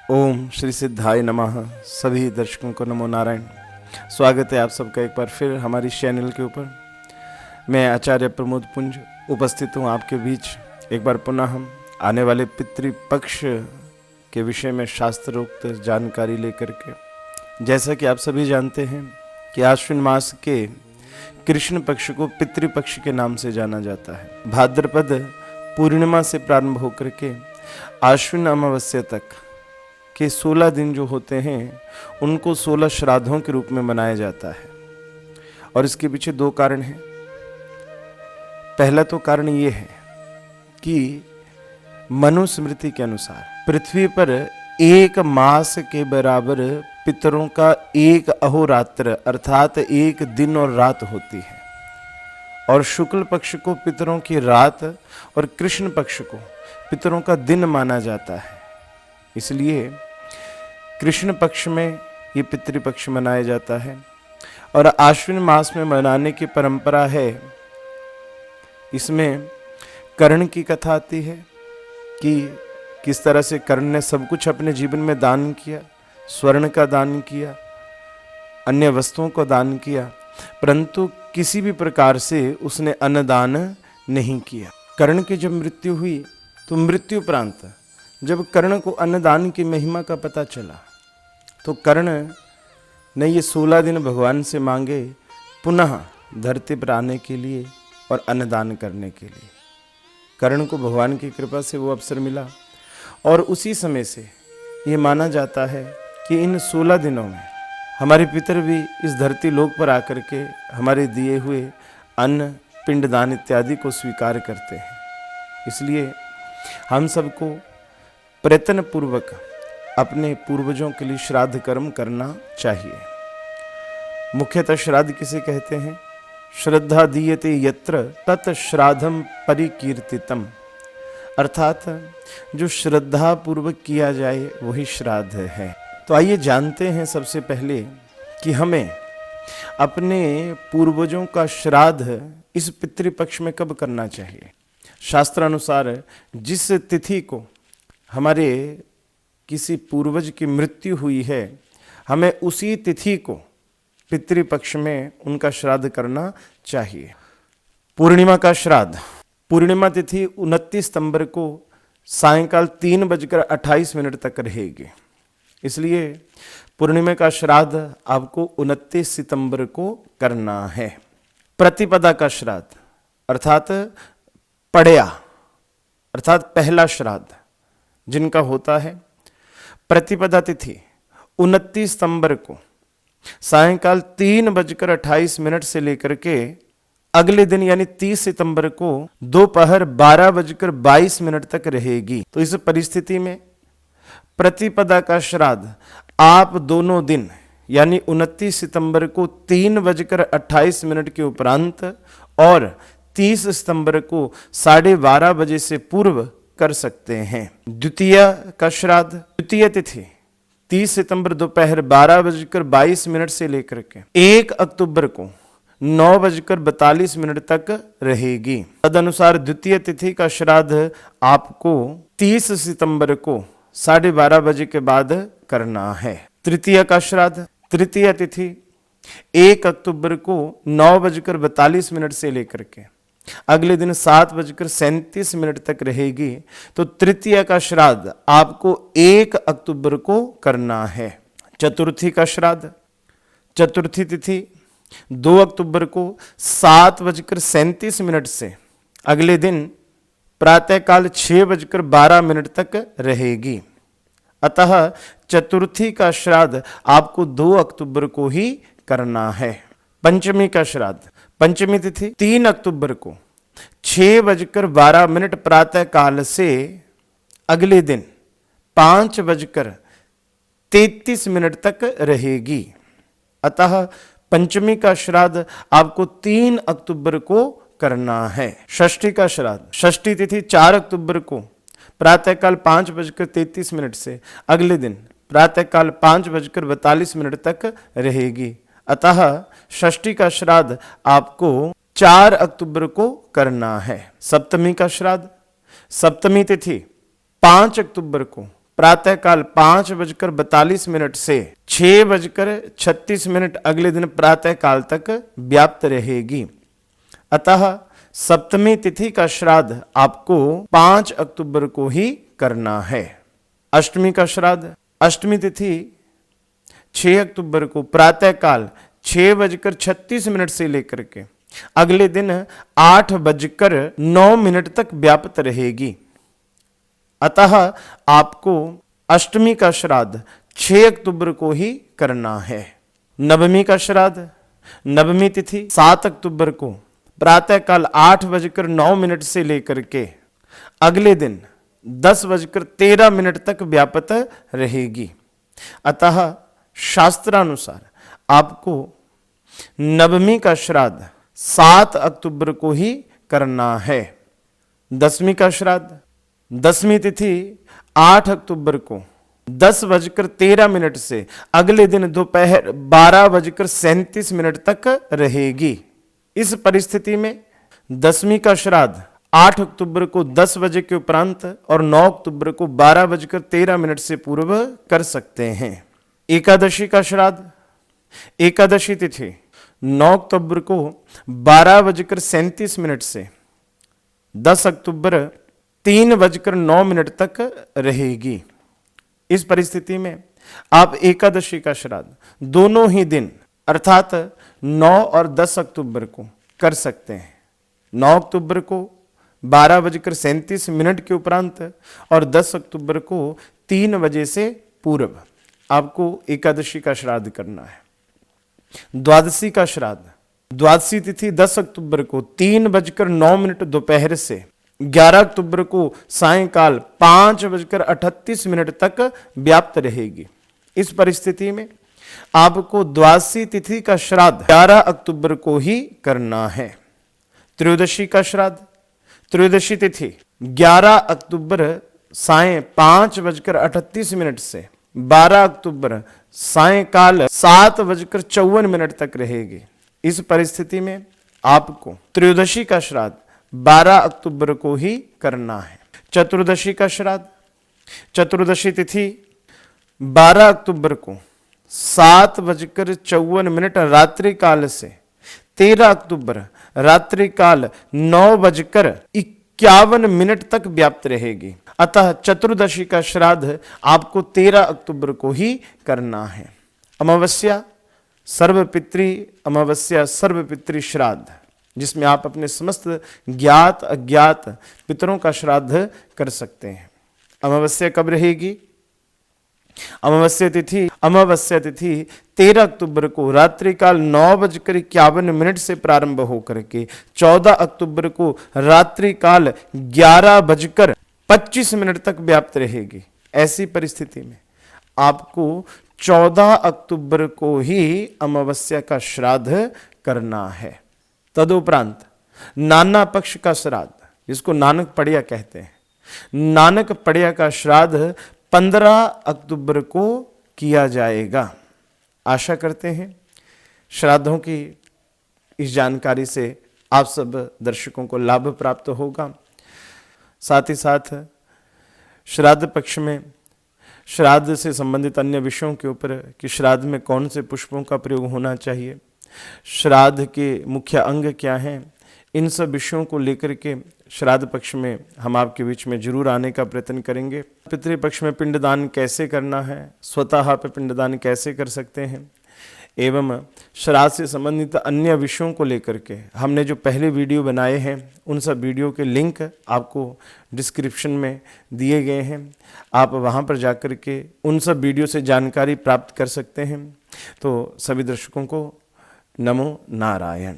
ओम श्री सिद्धाय नमः। सभी दर्शकों को नमो नारायण। स्वागत है आप सबका एक बार फिर हमारी चैनल के ऊपर। मैं आचार्य प्रमोद पुंज उपस्थित हूँ आपके बीच एक बार पुनः हम आने वाले पितृपक्ष के विषय में शास्त्रोक्त जानकारी लेकर के। जैसा कि आप सभी जानते हैं कि आश्विन मास के कृष्ण पक्ष को पितृपक्ष के नाम से जाना जाता है। भाद्रपद पूर्णिमा से प्रारंभ होकर के आश्विन अमावस्या तक के 16 दिन जो होते हैं उनको 16 श्राद्धों के रूप में मनाया जाता है। और इसके पीछे दो कारण हैं। पहला तो कारण ये है कि मनुस्मृति के अनुसार पृथ्वी पर एक मास के बराबर पितरों का एक अहोरात्र अर्थात एक दिन और रात होती है, और शुक्ल पक्ष को पितरों की रात और कृष्ण पक्ष को पितरों का दिन माना जाता है। इसलिए कृष्ण पक्ष में ये पितृपक्ष मनाया जाता है। और आश्विन मास में मनाने की परंपरा है। इसमें कर्ण की कथा आती है कि किस तरह से कर्ण ने सब कुछ अपने जीवन में दान किया, स्वर्ण का दान किया, अन्य वस्तुओं को दान किया, परंतु किसी भी प्रकार से उसने अन्नदान नहीं किया। कर्ण की जब मृत्यु हुई तो मृत्यु उपरांत जब कर्ण को अन्नदान की महिमा का पता चला तो कर्ण ने ये 16 दिन भगवान से मांगे पुनः धरती पर आने के लिए और अन्नदान करने के लिए। कर्ण को भगवान की कृपा से वो अवसर मिला, और उसी समय से ये माना जाता है कि इन 16 दिनों में हमारे पितर भी इस धरती लोक पर आकर के हमारे दिए हुए अन्न पिंडदान इत्यादि को स्वीकार करते हैं। इसलिए हम सबको प्रयत्न पूर्वक अपने पूर्वजों के लिए श्राद्ध कर्म करना चाहिए। मुख्यतः श्राद्ध किसे कहते हैं? श्रद्धा दीयते यत्र तत् श्राद्धम परिकीर्तितम, अर्थात जो श्रद्धा पूर्वक किया जाए वही श्राद्ध है। तो आइए जानते हैं सबसे पहले कि हमें अपने पूर्वजों का श्राद्ध इस पितृपक्ष में कब करना चाहिए। शास्त्रानुसार जिस तिथि को हमारे किसी पूर्वज की मृत्यु हुई है, हमें उसी तिथि को पितृपक्ष में उनका श्राद्ध करना चाहिए। पूर्णिमा का श्राद्ध, पूर्णिमा तिथि 29 सितंबर को सायंकाल 3:28 तक रहेगी। इसलिए पूर्णिमा का श्राद्ध आपको 29 सितंबर को करना है। प्रतिपदा का श्राद्ध अर्थात पड़या अर्थात पहला श्राद्ध जिनका होता है, प्रतिपदा तिथि 29 सितंबर को सायंकाल 3:28 से लेकर के अगले दिन यानी 30 सितंबर को दोपहर 12:22 तक रहेगी। तो इस परिस्थिति में प्रतिपदा का श्राद्ध आप दोनों दिन यानी 29 सितंबर को 3:28 के उपरांत और 30 सितंबर को 12:30 बजे से पूर्व कर सकते हैं। द्वितीय का श्राद्ध, द्वितीय तिथि 30 सितंबर दोपहर 12:22 से लेकर के 1 अक्टूबर को 9:42 तक रहेगी। तदनुसार द्वितीय तिथि का श्राद्ध आपको 30 सितंबर को 12:30 बजे के बाद करना है। तृतीय का श्राद्ध, तृतीय तिथि 1 अक्टूबर को 9:42 से लेकर के अगले दिन 7:37 तक रहेगी। तो तृतीय का श्राद्ध आपको 1 अक्टूबर को करना है। चतुर्थी का श्राद्ध, चतुर्थी तिथि 2 अक्टूबर को 7:37 से अगले दिन प्रातःकाल 6:12 तक रहेगी। अतः चतुर्थी का श्राद्ध आपको 2 अक्टूबर को ही करना है। पंचमी का श्राद्ध, पंचमी तिथि 3 अक्टूबर को 6:12 प्रातः काल से अगले दिन 5:33 तक रहेगी। अतः पंचमी का श्राद्ध आपको 3 अक्टूबर को करना है। षष्ठी का श्राद्ध, षष्ठी तिथि 4 अक्टूबर को प्रातःकाल 5:33 से अगले दिन प्रातःकाल 5:42 तक रहेगी। अतः षष्ठी का श्राद्ध आपको 4 अक्टूबर को करना है। सप्तमी का श्राद्ध, सप्तमी तिथि 5 अक्टूबर को प्रातःकाल 5:42 से 6:36 अगले दिन प्रातःकाल तक व्याप्त रहेगी। अतः सप्तमी तिथि का श्राद्ध आपको 5 अक्टूबर को ही करना है। अष्टमी का श्राद्ध, अष्टमी तिथि 6 अक्टूबर को प्रातःकाल 6:36 से लेकर के अगले दिन 8:09 तक व्याप्त रहेगी। अतः आपको अष्टमी का श्राद्ध 6 अक्टूबर को ही करना है। नवमी का श्राद्ध, नवमी तिथि 7 अक्टूबर को प्रातःकाल 8:09 से लेकर के अगले दिन 10:13 तक व्याप्त रहेगी। अतः शास्त्रानुसार आपको नवमी का श्राद्ध 7 अक्टूबर को ही करना है। दसवीं का श्राद्ध, दसवीं तिथि 8 अक्टूबर को 10:13 से अगले दिन दोपहर 12:37 तक रहेगी। इस परिस्थिति में दसवीं का श्राद्ध 8 अक्टूबर को 10 बजे के उपरांत और 9 अक्टूबर को 12:13 से पूर्व कर सकते हैं। एकादशी का श्राद्ध, एकादशी तिथि 9 अक्टूबर को 12:37 से 10 अक्टूबर 3:09 तक रहेगी। इस परिस्थिति में आप एकादशी का श्राद्ध दोनों ही दिन अर्थात 9 और 10 अक्टूबर को कर सकते हैं। 9 अक्टूबर को 12:37 के उपरांत और 10 अक्टूबर को 3 बजे से पूर्व आपको एकादशी का श्राद्ध करना है। द्वादशी का श्राद्ध, द्वादशी तिथि 10 अक्टूबर को 3:09 दोपहर से 11 अक्टूबर को सायंकाल 5:38 तक व्याप्त रहेगी। इस परिस्थिति में आपको द्वादशी तिथि का श्राद्ध 11 अक्टूबर को ही करना है। त्रयोदशी का श्राद्ध, त्रयोदशी तिथि 11 अक्टूबर सायं 5:38 से 12 अक्टूबर सायंकाल 7:54 तक रहेगी। इस परिस्थिति में आपको त्रयोदशी का श्राद्ध 12 अक्टूबर को ही करना है। चतुर्दशी का श्राद्ध, चतुर्दशी तिथि 12 अक्टूबर को 7:54 रात्रि काल से 13 अक्टूबर रात्रि काल 9:51 तक व्याप्त रहेगी। अतः चतुर्दशी का श्राद्ध आपको 13 अक्टूबर को ही करना है। अमावस्या सर्वपितृ, अमावस्या सर्वपितृ श्राद्ध, जिसमें आप अपने समस्त ज्ञात अज्ञात पितरों का श्राद्ध कर सकते हैं। अमावस्या कब रहेगी? अमावस्या तिथि 13 अक्टूबर को रात्रि काल 9:51 से प्रारंभ होकर के 14 अक्टूबर को रात्रि काल 11:25 तक व्याप्त रहेगी। ऐसी परिस्थिति में आपको 14 अक्टूबर को ही अमावस्या का श्राद्ध करना है। तदुपरांत नाना पक्ष का श्राद्ध, जिसको नानक पड़िया कहते हैं, नानक पड़िया का श्राद्ध 15 अक्टूबर को किया जाएगा। आशा करते हैं श्राद्धों की इस जानकारी से आप सब दर्शकों को लाभ प्राप्त होगा। साथ ही साथ श्राद्ध पक्ष में श्राद्ध से संबंधित अन्य विषयों के ऊपर कि श्राद्ध में कौन से पुष्पों का प्रयोग होना चाहिए, श्राद्ध के मुख्य अंग क्या हैं, इन सब विषयों को लेकर के श्राद्ध पक्ष में हम आपके बीच में जरूर आने का प्रयत्न करेंगे। पितृपक्ष में पिंडदान कैसे करना है, स्वतः पे पिंडदान कैसे कर सकते हैं, एवं श्राद्ध से संबंधित अन्य विषयों को लेकर के हमने जो पहले वीडियो बनाए हैं, उन सब वीडियो के लिंक आपको डिस्क्रिप्शन में दिए गए हैं। आप वहां पर जाकर के उन सब वीडियो से जानकारी प्राप्त कर सकते हैं। तो सभी दर्शकों को नमो नारायण।